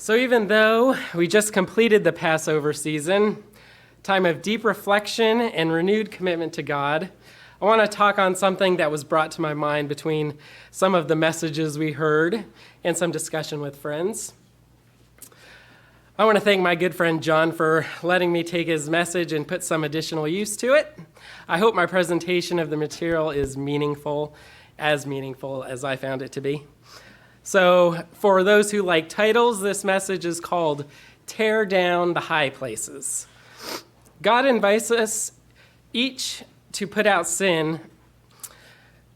So even though we just completed the Passover season, time of deep reflection and renewed commitment to God, I want to talk on something that was brought to my mind between some of the messages we heard and some discussion with friends. I want to thank my good friend John for letting me take his message and put some additional use to it. I hope my presentation of the material is meaningful as I found it to be. So for those who like titles, this message is called Tear Down the High Places. God invites us each to put out sin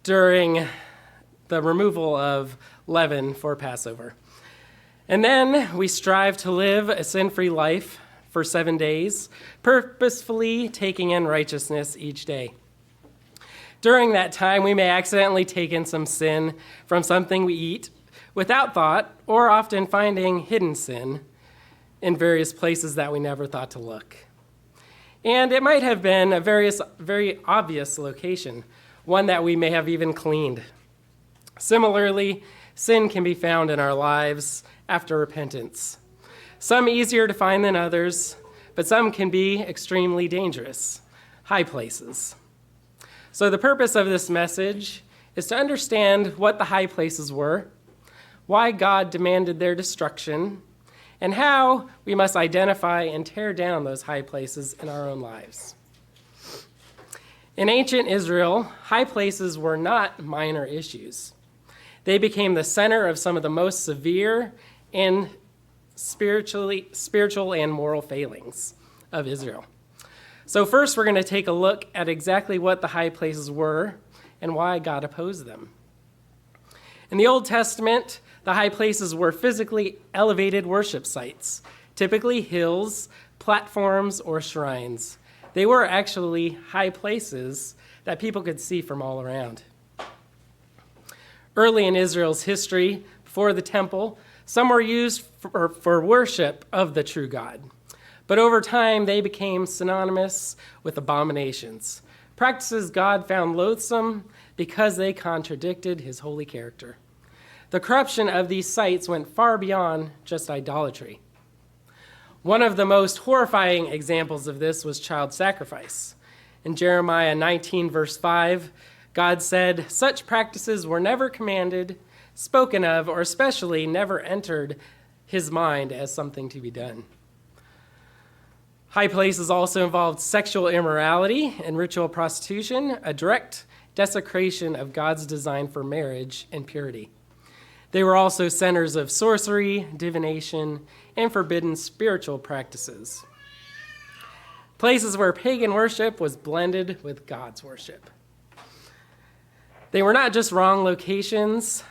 during the removal of leaven for Passover. And then we strive to live a sin-free life for 7 days, purposefully taking in righteousness each day. During that time, we may accidentally take in some sin from something we eat without thought, or often finding hidden sin in various places that we never thought to look. And it might have been a very obvious location, one that we may have even cleaned. Similarly, sin can be found in our lives after repentance. Some easier to find than others, but some can be extremely dangerous, high places. So the purpose of this message is to understand what the high places were, why God demanded their destruction, and how we must identify and tear down those high places in our own lives. In ancient Israel, high places were not minor issues. They became the center of some of the most severe and spiritual and moral failings of Israel. So first, we're going to take a look at exactly what the high places were and why God opposed them. In the Old Testament, the high places were physically elevated worship sites, typically hills, platforms, or shrines. They were actually high places that people could see from all around. Early in Israel's history, before the temple, some were used for worship of the true God. But over time, they became synonymous with abominations, practices God found loathsome because they contradicted his holy character. The corruption of these sites went far beyond just idolatry. One of the most horrifying examples of this was child sacrifice. In Jeremiah 19, verse 5, God said, "Such practices were never commanded, spoken of, or especially never entered his mind as something to be done." High places also involved sexual immorality and ritual prostitution, a direct desecration of God's design for marriage and purity. They were also centers of sorcery, divination, and forbidden spiritual practices. Places where pagan worship was blended with God's worship. They were not just wrong locations.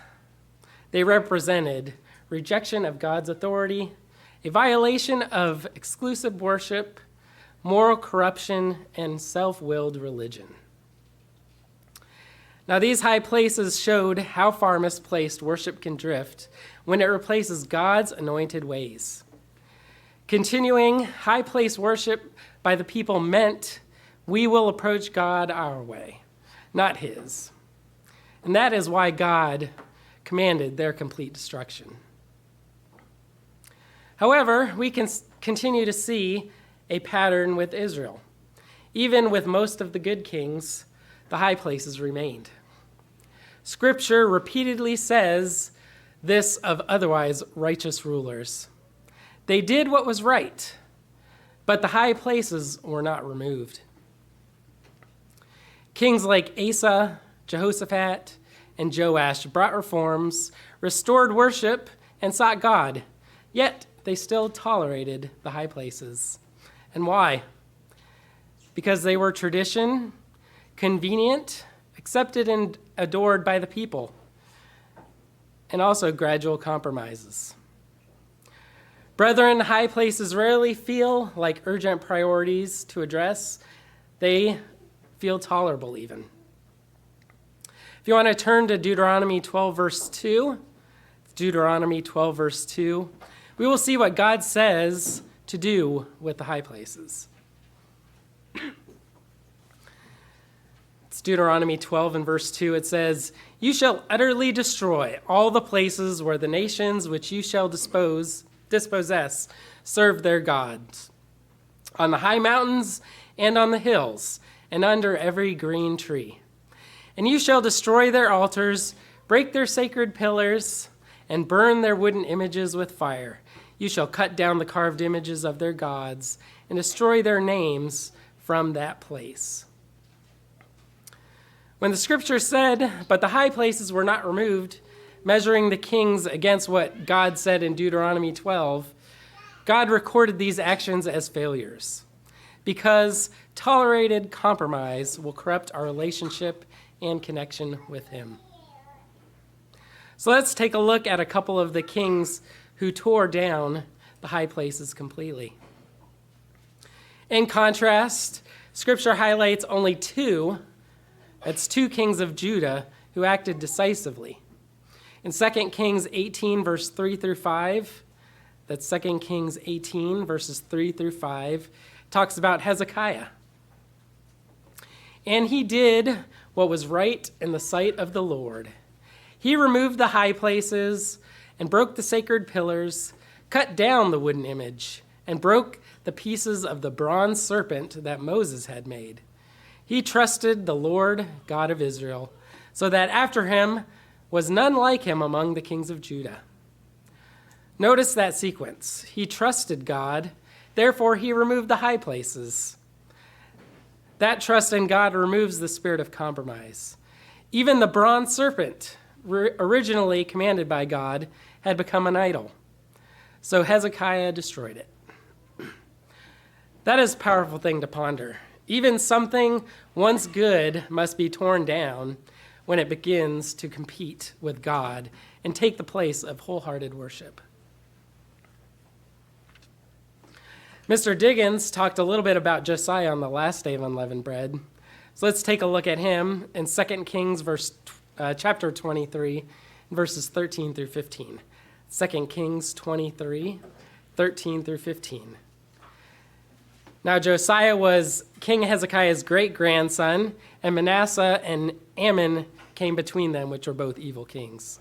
They represented rejection of God's authority, a violation of exclusive worship, moral corruption, and self-willed religion. Now, these high places showed how far misplaced worship can drift when it replaces God's anointed ways. Continuing high place worship by the people meant we will approach God our way, not his. And that is why God commanded their complete destruction. However, we can continue to see a pattern with Israel. Even with most of the good kings, the high places remained. Scripture repeatedly says this of otherwise righteous rulers. They did what was right, but the high places were not removed. Kings like Asa, Jehoshaphat, and Joash brought reforms, restored worship, and sought God, yet they still tolerated the high places. And why? Because they were tradition, convenient, accepted and adored by the people, and also gradual compromises. Brethren, high places rarely feel like urgent priorities to address. They feel tolerable even. If you want to turn to Deuteronomy 12, verse 2, we will see what God says to do with the high places. It's Deuteronomy 12 and verse 2. It says, "You shall utterly destroy all the places where the nations which you shall dispossess serve their gods on the high mountains and on the hills and under every green tree. And you shall destroy their altars, break their sacred pillars, and burn their wooden images with fire. You shall cut down the carved images of their gods and destroy their names from that place. When the scripture said, but the high places were not removed, measuring the kings against what God said in Deuteronomy 12, God recorded these actions as failures because tolerated compromise will corrupt our relationship and connection with him. So let's take a look at a couple of the kings who tore down the high places completely. In contrast, scripture highlights only two kings of Judah who acted decisively. In 2 Kings 18, verse 3 through 5, that's 2 Kings 18, verses 3 through 5, talks about Hezekiah. And he did what was right in the sight of the Lord. He removed the high places and broke the sacred pillars, cut down the wooden image, and broke the pieces of the bronze serpent that Moses had made. He trusted the Lord God of Israel, so that after him was none like him among the kings of Judah. Notice that sequence. He trusted God, therefore he removed the high places. That trust in God removes the spirit of compromise. Even the bronze serpent, originally commanded by God, had become an idol. So Hezekiah destroyed it. That is a powerful thing to ponder. Even something once good must be torn down when it begins to compete with God and take the place of wholehearted worship. Mr. Diggins talked a little bit about Josiah on the last day of unleavened bread. So let's take a look at him in 2 Kings chapter 23, verses 13 through 15. 2 Kings 23, 13 through 15. Now Josiah was King Hezekiah's great-grandson, and Manasseh and Ammon came between them, which were both evil kings.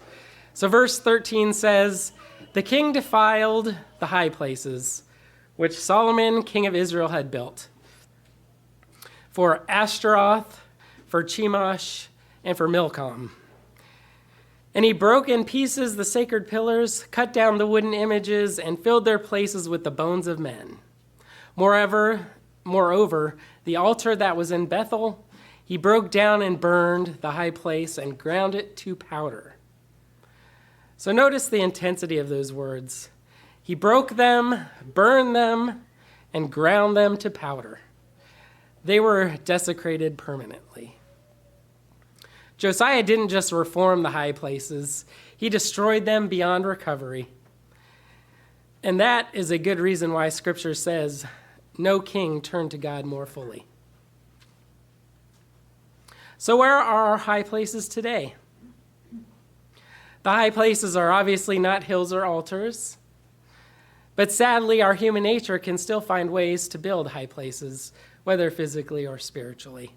So verse 13 says, the king defiled the high places, which Solomon, king of Israel, had built, for Ashtaroth, for Chemosh, and for Milcom. And he broke in pieces the sacred pillars, cut down the wooden images, and filled their places with the bones of men. Moreover, the altar that was in Bethel, he broke down and burned the high place and ground it to powder. So notice the intensity of those words. He broke them, burned them, and ground them to powder. They were desecrated permanently. Josiah didn't just reform the high places, he destroyed them beyond recovery. And that is a good reason why Scripture says, no king turned to God more fully. So where are our high places today? The high places are obviously not hills or altars, but sadly our human nature can still find ways to build high places, whether physically or spiritually.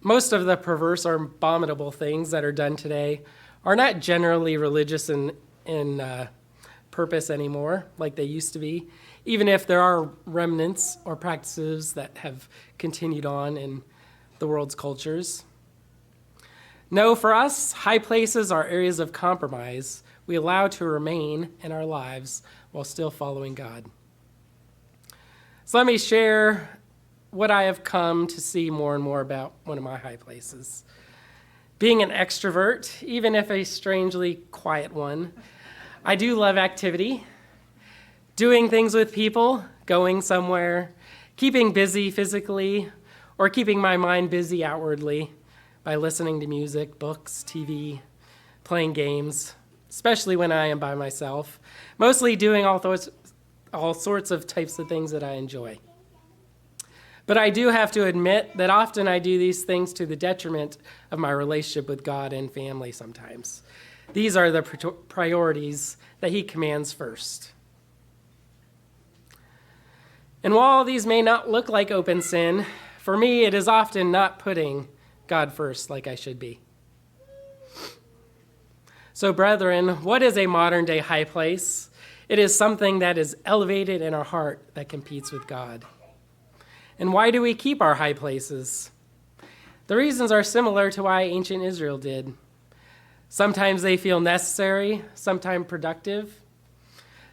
Most of the perverse or abominable things that are done today are not generally religious in purpose anymore, like they used to be, even if there are remnants or practices that have continued on in the world's cultures. No, for us, high places are areas of compromise we allow to remain in our lives while still following God. So let me share what I have come to see more and more about one of my high places. Being an extrovert, even if a strangely quiet one, I do love activity, doing things with people, going somewhere, keeping busy physically, or keeping my mind busy outwardly by listening to music, books, TV, playing games, especially when I am by myself, mostly doing all sorts of types of things that I enjoy. But I do have to admit that often I do these things to the detriment of my relationship with God and family sometimes. These are the priorities that he commands first. And while these may not look like open sin, for me it is often not putting God first like I should be. So brethren, what is a modern day high place? It is something that is elevated in our heart that competes with God. And why do we keep our high places? The reasons are similar to why ancient Israel did. Sometimes they feel necessary, sometimes productive.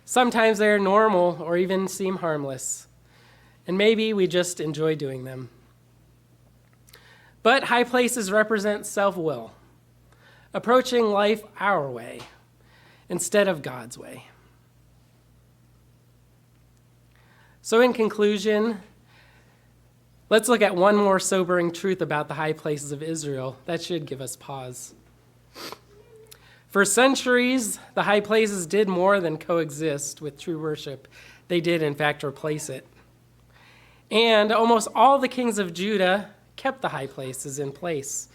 Sometimes they're normal or even seem harmless. And maybe we just enjoy doing them. But high places represent self-will, approaching life our way instead of God's way. So in conclusion, let's look at one more sobering truth about the high places of Israel that should give us pause. For centuries, the high places did more than coexist with true worship. They did, in fact, replace it. And almost all the kings of Judah kept the high places in place.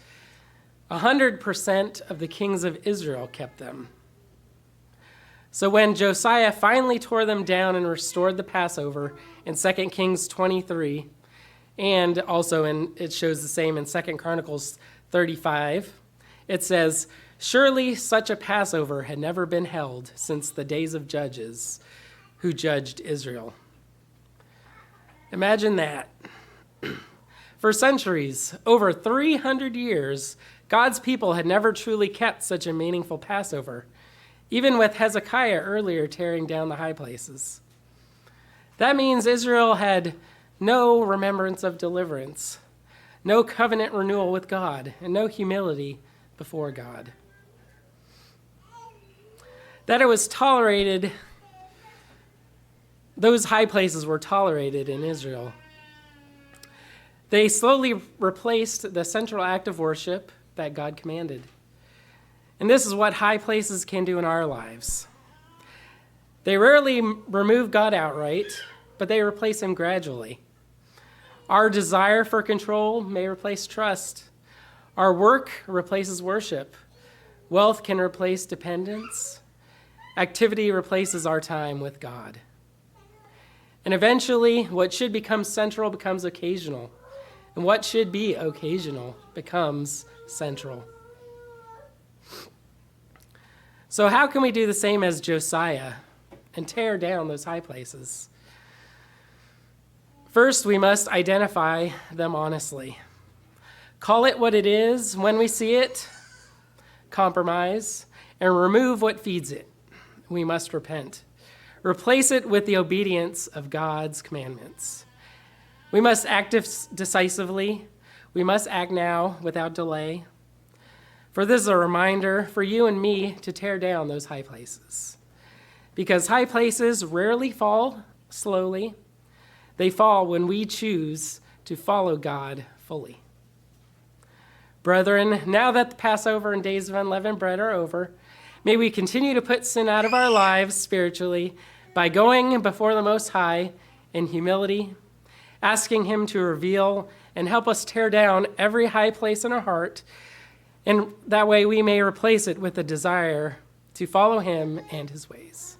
100% of the kings of Israel kept them. So when Josiah finally tore them down and restored the Passover in 2 Kings 23, and also it shows the same in 2 Chronicles 35, it says, "Surely such a Passover had never been held since the days of judges who judged Israel." Imagine that. For centuries, over 300 years, God's people had never truly kept such a meaningful Passover, even with Hezekiah earlier tearing down the high places. That means Israel had no remembrance of deliverance, no covenant renewal with God, and no humility before God. That it was tolerated, those high places were tolerated in Israel. They slowly replaced the central act of worship that God commanded. And this is what high places can do in our lives. They rarely remove God outright, but they replace him gradually. Our desire for control may replace trust. Our work replaces worship. Wealth can replace dependence. Activity replaces our time with God. And eventually, what should become central becomes occasional. And what should be occasional becomes central. So how can we do the same as Josiah and tear down those high places? First, we must identify them honestly. Call it what it is when we see it, compromise, and remove what feeds it. We must repent. Replace it with the obedience of God's commandments. We must act decisively. We must act now without delay. For this is a reminder for you and me to tear down those high places. Because high places rarely fall slowly. They fall when we choose to follow God fully. Brethren, now that the Passover and days of unleavened bread are over, may we continue to put sin out of our lives spiritually by going before the Most High in humility, asking him to reveal and help us tear down every high place in our heart, and that way we may replace it with a desire to follow him and his ways.